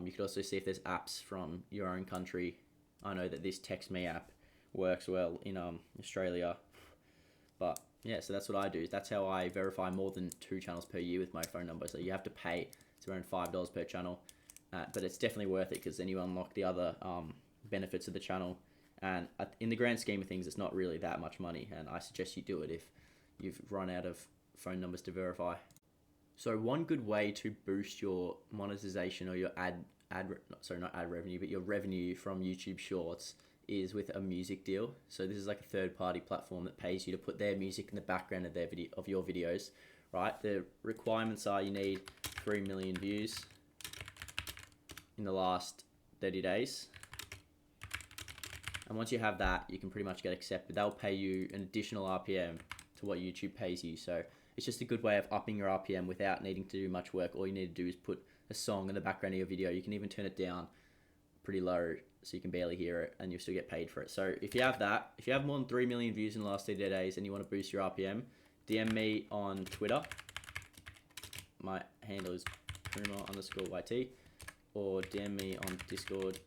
A: You could also see if there's apps from your own country. I know that this Text Me app works well in Australia. But yeah, so that's what I do. That's how I verify more than 2 channels per year with my phone number. So you have to pay. It's around $5 per channel. But it's definitely worth it because then you unlock the other benefits of the channel. And in the grand scheme of things, it's not really that much money. And I suggest you do it if you've run out of phone numbers to verify. So one good way to boost your monetization or your not ad revenue, but your revenue from YouTube Shorts is with a music deal. So this is like a third-party platform that pays you to put their music in the background of your videos, right? The requirements are you need 3 million views in the last 30 days. And once you have that, you can pretty much get accepted. They'll pay you an additional RPM to what YouTube pays you. So it's just a good way of upping your RPM without needing to do much work. All you need to do is put a song in the background of your video. You can even turn it down pretty low so you can barely hear it and you'll still get paid for it. So if you have that, if you have more than 3 million views in the last 30 days and you want to boost your RPM, DM me on Twitter. My handle is Prima_YT, or DM me on Discord.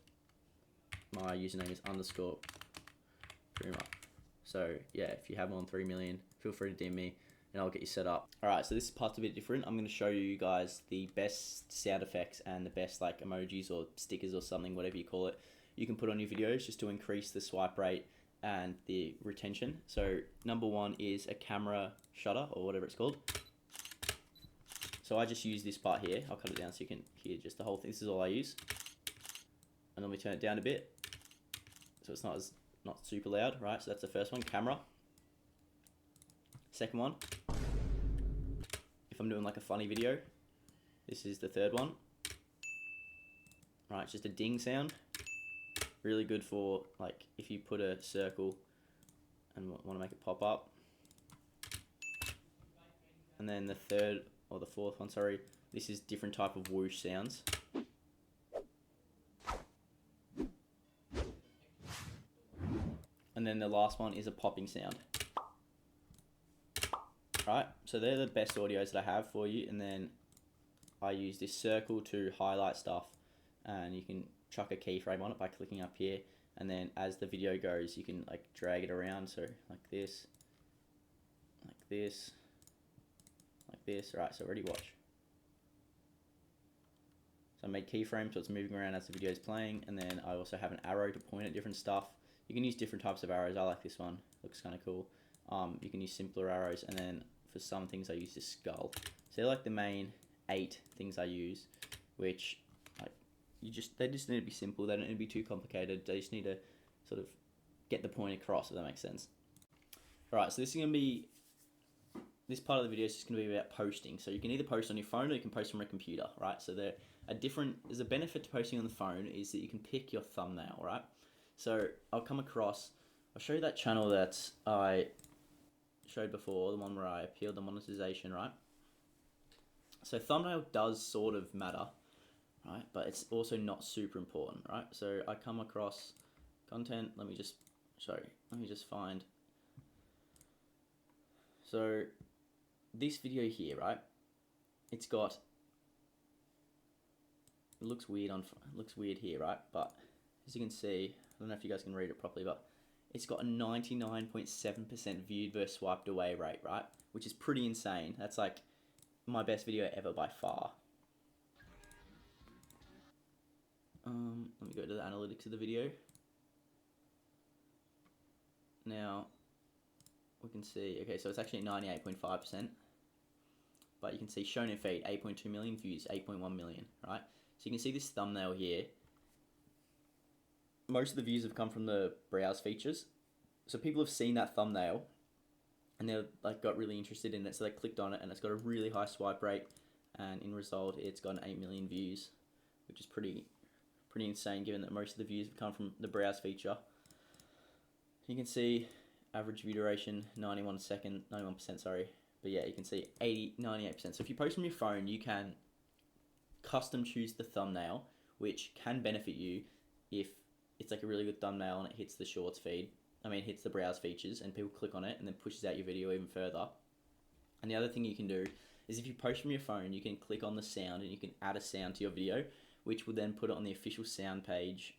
A: My username is _Prima. So yeah, if you have more than 3 million, feel free to DM me and I'll get you set up. Alright, so this part's a bit different. I'm going to show you guys the best sound effects and the best like emojis or stickers or something, whatever you call it, you can put on your videos just to increase the swipe rate and the retention. So number one is a camera shutter or whatever it's called. So I just use this part here. I'll cut it down so you can hear just the whole thing. This is all I use. And then we turn it down a bit so it's not super loud, right? So that's the first one, camera. Second one, if I'm doing like a funny video, this is the third one. Right, it's just a ding sound. Really good for like if you put a circle and want to make it pop up. And then the third or the fourth one, sorry, this is different type of whoosh sounds. And then the last one is a popping sound. Right, so they're the best audios that I have for you, and then I use this circle to highlight stuff, and you can chuck a keyframe on it by clicking up here, and then as the video goes you can like drag it around, so like this, like this, like this. Right, so ready, watch. So I made keyframes so it's moving around as the video is playing, and then I also have an arrow to point at different stuff. You can use different types of arrows. I like this one, looks kind of cool. You can use simpler arrows, and then for some things I use this skull. So they're like the main 8 things I use, which like they just need to be simple. They don't need to be too complicated. They just need to sort of get the point across, if that makes sense. Alright, so this part of the video is just going to be about posting. So you can either post on your phone or you can post from a computer, right? So there's a benefit to posting on the phone is that you can pick your thumbnail, right? So I'll show you that channel that I showed before, the one where I appealed the monetization, right? So thumbnail does sort of matter, right? But it's also not super important, right? So I come across content, let me just find. So this video here, right? It looks weird here, right? But as you can see, I don't know if you guys can read it properly, but it's got a 99.7% viewed versus swiped away rate, right? Which is pretty insane. That's like my best video ever by far. Let me go to the analytics of the video. Now, we can see, okay, so it's actually 98.5%. But you can see shown in feed, 8.2 million views, 8.1 million, right? So you can see this thumbnail here. Most of the views have come from the browse features. So people have seen that thumbnail and they're like got really interested in it, so they clicked on it and it's got a really high swipe rate, and in result it's got 8 million views, which is pretty insane given that most of the views have come from the browse feature. You can see average view duration 91%, sorry. But yeah, you can see 98%. So if you post from your phone, you can custom choose the thumbnail, which can benefit you if it's like a really good thumbnail and it hits the shorts feed. Hits the browse features and people click on it and then pushes out your video even further. And the other thing you can do is if you post from your phone, you can click on the sound and you can add a sound to your video, which will then put it on the official sound page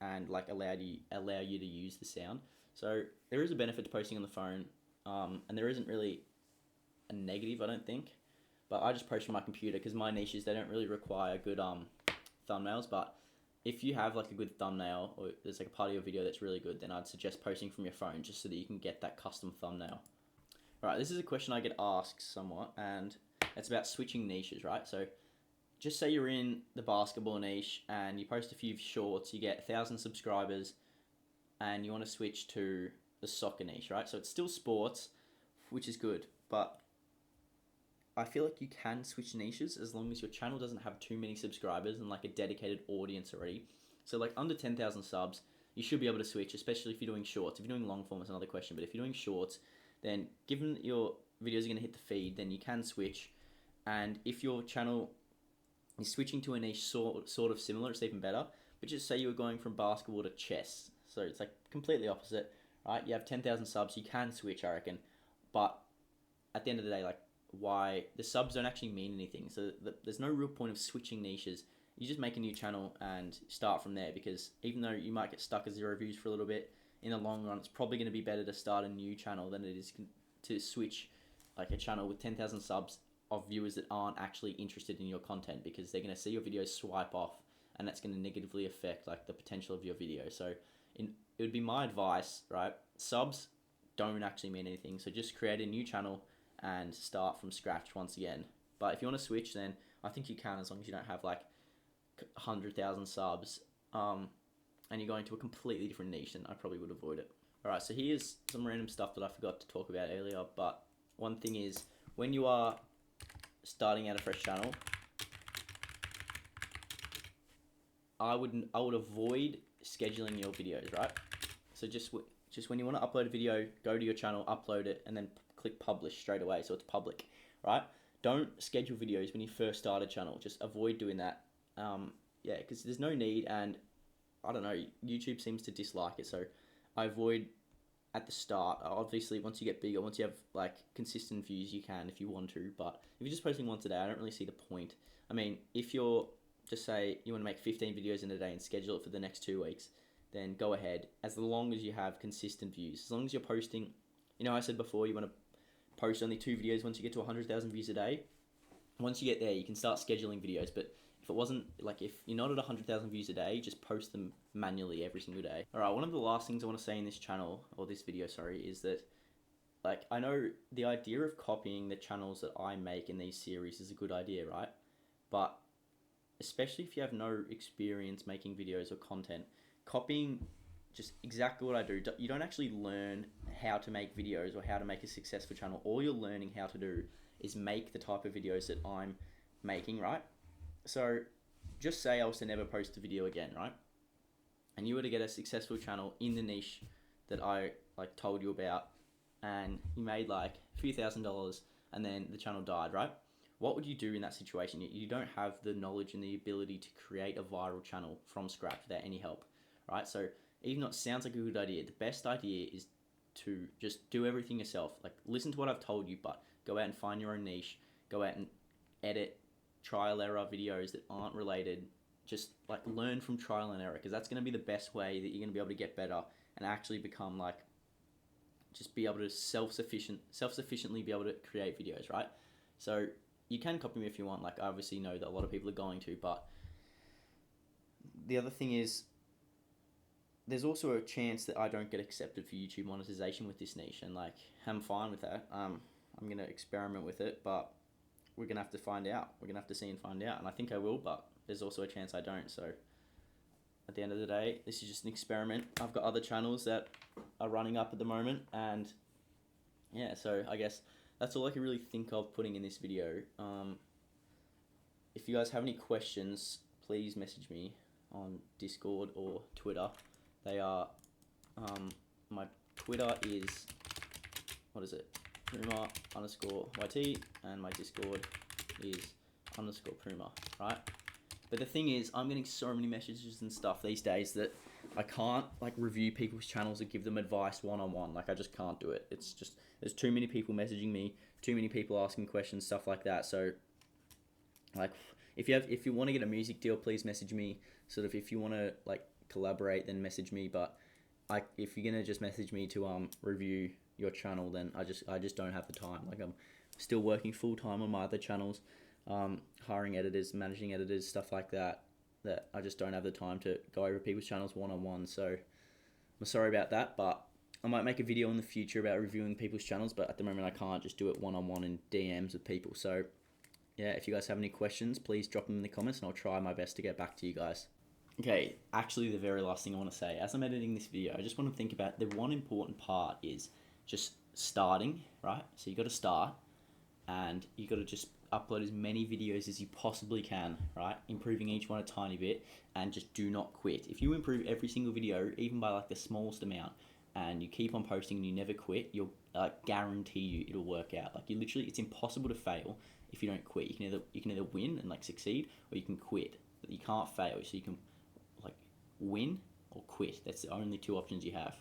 A: and like allow you to use the sound. So there is a benefit to posting on the phone, and there isn't really a negative, I don't think. But I just post from my computer because my niches, they don't really require good thumbnails. But if you have like a good thumbnail or there's like a part of your video that's really good, then I'd suggest posting from your phone just so that you can get that custom thumbnail. Alright, this is a question I get asked somewhat, and it's about switching niches, right? So just say you're in the basketball niche and you post a few shorts, you get 1,000 subscribers, and you want to switch to the soccer niche, right? So it's still sports, which is good, but I feel like you can switch niches as long as your channel doesn't have too many subscribers and like a dedicated audience already. So like under 10,000 subs, you should be able to switch, especially if you're doing shorts. If you're doing long form, it's another question, but if you're doing shorts, then given that your videos are going to hit the feed, then you can switch. And if your channel is switching to a niche sort of similar, it's even better. But just say you were going from basketball to chess. So it's like completely opposite, right? You have 10,000 subs, you can switch, I reckon. But at the end of the day, like, why the subs don't actually mean anything. So there's no real point of switching niches. You just make a new channel and start from there, because even though you might get stuck at 0 views for a little bit, in the long run, it's probably going to be better to start a new channel than it is to switch like a channel with 10,000 subs of viewers that aren't actually interested in your content, because they're going to see your videos swipe off, and that's going to negatively affect like the potential of your video. So it would be my advice, right? Subs don't actually mean anything. So just create a new channel and start from scratch once again. But if you want to switch, then I think you can, as long as you don't have like 100,000 subs, and you're going to a completely different niche, then I probably would avoid it. Alright, so here's some random stuff that I forgot to talk about earlier, but one thing is, when you are starting out a fresh channel, I would avoid scheduling your videos, right? So just when you want to upload a video, go to your channel, upload it, and then click publish straight away, so it's public, right? Don't schedule videos when you first start a channel. Just avoid doing that. Yeah, because there's no need, and I don't know, YouTube seems to dislike it, so I avoid at the start. Obviously, once you get bigger, once you have like consistent views, you can if you want to, but if you're just posting once a day, I don't really see the point. I mean, if you're, just say you want to make 15 videos in a day and schedule it for the next 2 weeks, then go ahead, as long as you have consistent views. As long as you're posting, you know, I said before, you want to post only 2 videos once you get to 100,000 views a day. Once you get there, you can start scheduling videos, but if it wasn't, like, if you're not at 100,000 views a day, just post them manually every single day. Alright, one of the last things I want to say in this channel, or this video, sorry, is that, like, I know the idea of copying the channels that I make in these series is a good idea, right? But especially if you have no experience making videos or content, copying just exactly what I do, you don't actually learn how to make videos or how to make a successful channel. All you're learning how to do is make the type of videos that I'm making, right? So just say I was to never post a video again, right? And you were to get a successful channel in the niche that I like told you about, and you made like a few $1,000s, and then the channel died, right? What would you do in that situation? You don't have the knowledge and the ability to create a viral channel from scratch without any help, right? So even though it sounds like a good idea, the best idea is to just do everything yourself. Like, listen to what I've told you, but go out and find your own niche. Go out and edit trial error videos that aren't related. Just like learn from trial and error, because that's going to be the best way that you're going to be able to get better and actually become like, just be able to self-sufficiently be able to create videos, right? So you can copy me if you want. Like, I obviously know that a lot of people are going to, but the other thing is, there's also a chance that I don't get accepted for YouTube monetization with this niche, and like, I'm fine with that. I'm going to experiment with it, but we're going to have to find out. We're going to have to see and find out, and I think I will, but there's also a chance I don't. So at the end of the day, this is just an experiment. I've got other channels that are running up at the moment, and yeah, so I guess that's all I can really think of putting in this video. If you guys have any questions, please message me on Discord or Twitter. They are, my Twitter is, what is it? Pruma_YT, and my Discord is _Pruma, right? But the thing is, I'm getting so many messages and stuff these days that I can't like review people's channels and give them advice one-on-one. Like, I just can't do it. It's just, there's too many people messaging me, too many people asking questions, stuff like that. So like, if you want to get a music deal, please message me. Sort of, if you want to like collaborate, then message me. But if you're gonna just message me to review your channel, then I just don't have the time. Like, I'm still working full time on my other channels, hiring editors, managing editors, stuff like that, that I just don't have the time to go over people's channels one-on-one. So I'm sorry about that, but I might make a video in the future about reviewing people's channels, but at the moment I can't just do it one-on-one in DMs with people. So yeah, if you guys have any questions, please drop them in the comments, and I'll try my best to get back to you guys. Okay, actually, the very last thing I want to say, as I'm editing this video, I just want to think about the one important part is just starting, right? So you got to start, and you got to just upload as many videos as you possibly can, right? Improving each one a tiny bit, and just do not quit. If you improve every single video, even by like the smallest amount, and you keep on posting and you never quit, you'll guarantee you it'll work out. Like you literally, it's impossible to fail if you don't quit. You can either win and like succeed, or you can quit. But you can't fail. So you can like win or quit. That's the only two options you have.